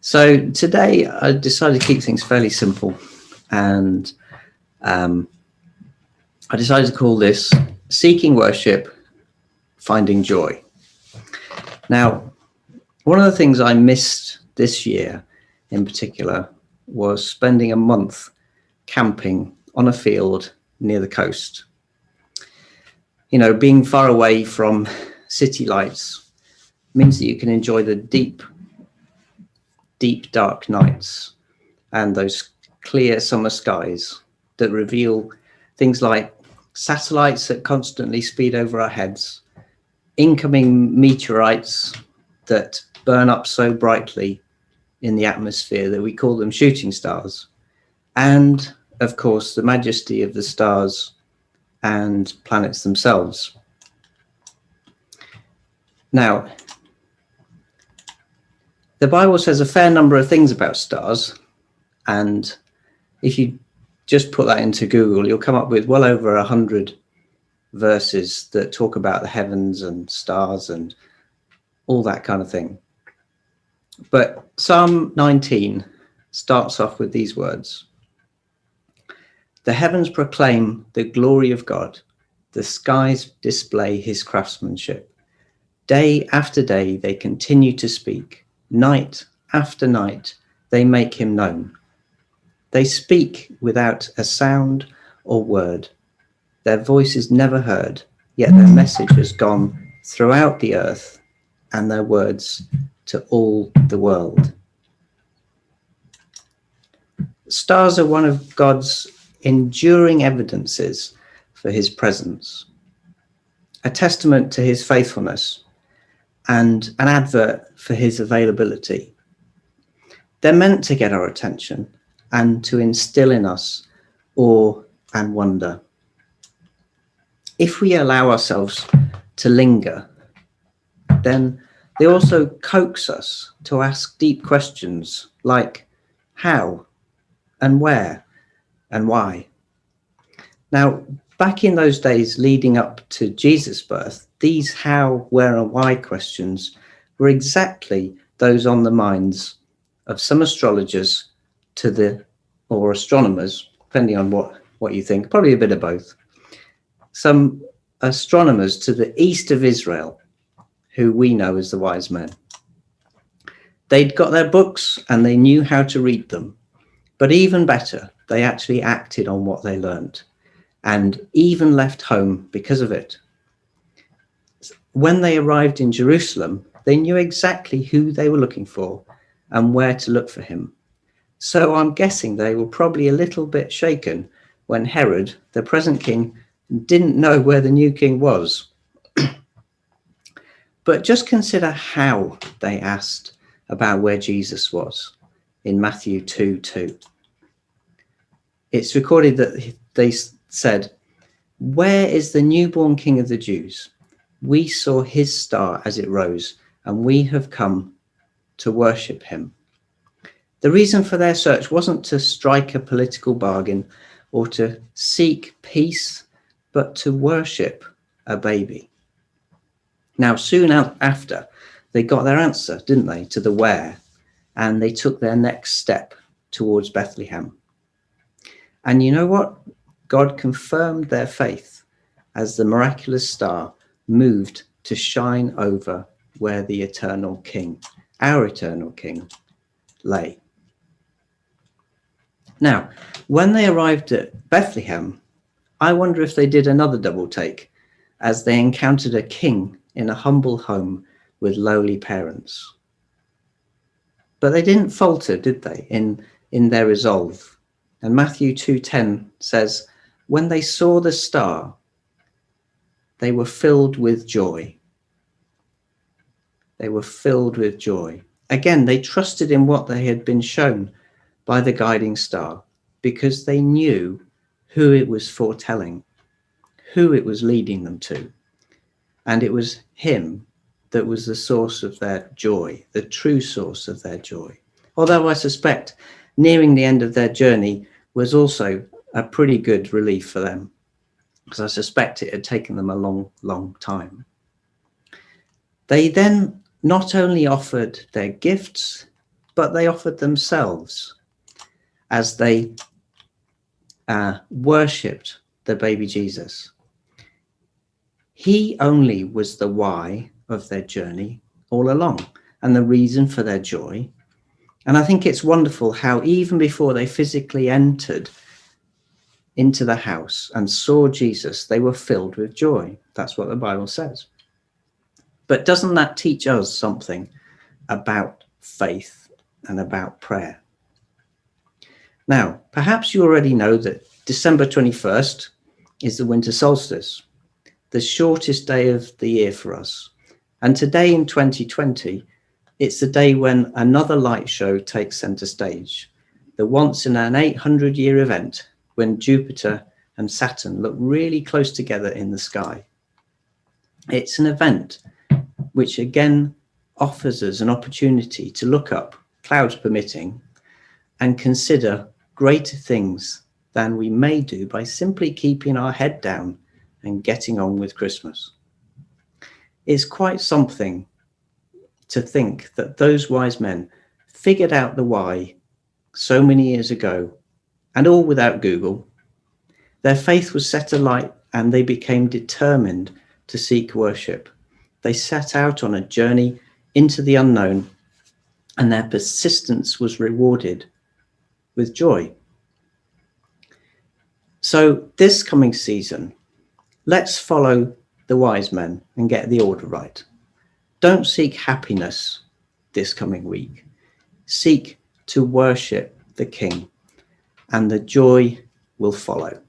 So today I decided to keep things fairly simple, and I decided to call this Seeking Worship, Finding Joy. Now, one of the things I missed this year in particular was spending a month camping on a field near the coast. You know, being far away from city lights means that you can enjoy the deep, dark nights and those clear summer skies that reveal things like satellites that constantly speed over our heads, incoming meteorites that burn up so brightly in the atmosphere that we call them shooting stars, and of course the majesty of the stars and planets themselves. Now, the Bible says a fair number of things about stars, and if you just put that into Google, you'll come up with well over 100 verses that talk about the heavens and stars and all that kind of thing. But Psalm 19 starts off with these words: "The heavens proclaim the glory of God. The skies display his craftsmanship. Day after day they continue to speak. Night after night they make him known. They speak without a sound or word. Their voice is never heard, yet their message has gone throughout the earth, and their words to all the world." Stars are one of God's enduring evidences for his presence, a testament to his faithfulness, and an advert for his availability. They're meant to get our attention and to instill in us awe and wonder. If we allow ourselves to linger, then they also coax us to ask deep questions like how and where and why. Now, back in those days leading up to Jesus' birth, these how, where and why questions were exactly those on the minds of some astrologers or astronomers, depending on what you think, probably a bit of both. Some astronomers to the east of Israel, who we know as the wise men. They'd got their books and they knew how to read them, but even better, they actually acted on what they learned and even left home because of it. When they arrived in Jerusalem, they knew exactly who they were looking for and where to look for him. So I'm guessing they were probably a little bit shaken when Herod, the present king, didn't know where the new king was. But just consider how they asked about where Jesus was in Matthew 2:2. It's recorded that they said, "Where is the newborn King of the Jews? We saw his star as it rose, and we have come to worship him." The reason for their search wasn't to strike a political bargain or to seek peace, but to worship a baby. Now, soon after, they got their answer, didn't they, to the where, and they took their next step towards Bethlehem. And you know what? God confirmed their faith as the miraculous star moved to shine over where the eternal King, our eternal King, lay. Now, when they arrived at Bethlehem, I wonder if they did another double take as they encountered a king in a humble home with lowly parents. But they didn't falter, did they, in their resolve? And Matthew 2:10 says, "When they saw the star, they were filled with joy." They were filled with joy. Again, they trusted in what they had been shown by the guiding star because they knew who it was foretelling, who it was leading them to. And it was him that was the source of their joy, the true source of their joy. Although I suspect nearing the end of their journey was also a pretty good relief for them, because I suspect it had taken them a long, long time. They then not only offered their gifts, but they offered themselves as they worshipped the baby Jesus. He only was the why of their journey all along and the reason for their joy. And I think it's wonderful how even before they physically entered into the house and saw Jesus, they were filled with joy. That's what the Bible says. But doesn't that teach us something about faith and about prayer? Now, perhaps you already know that December 21st is the winter solstice, the shortest day of the year for us. And today in 2020, it's the day when another light show takes center stage, the once in an 800-year event when Jupiter and Saturn look really close together in the sky. It's an event which again offers us an opportunity to look up, clouds permitting, and consider greater things than we may do by simply keeping our head down and getting on with Christmas. It's quite something to think that those wise men figured out the why so many years ago, and all without Google. Their faith was set alight and they became determined to seek worship. They set out on a journey into the unknown, and their persistence was rewarded with joy. So this coming season, let's follow the wise men and get the order right. Don't seek happiness this coming week. Seek to worship the King, and the joy will follow.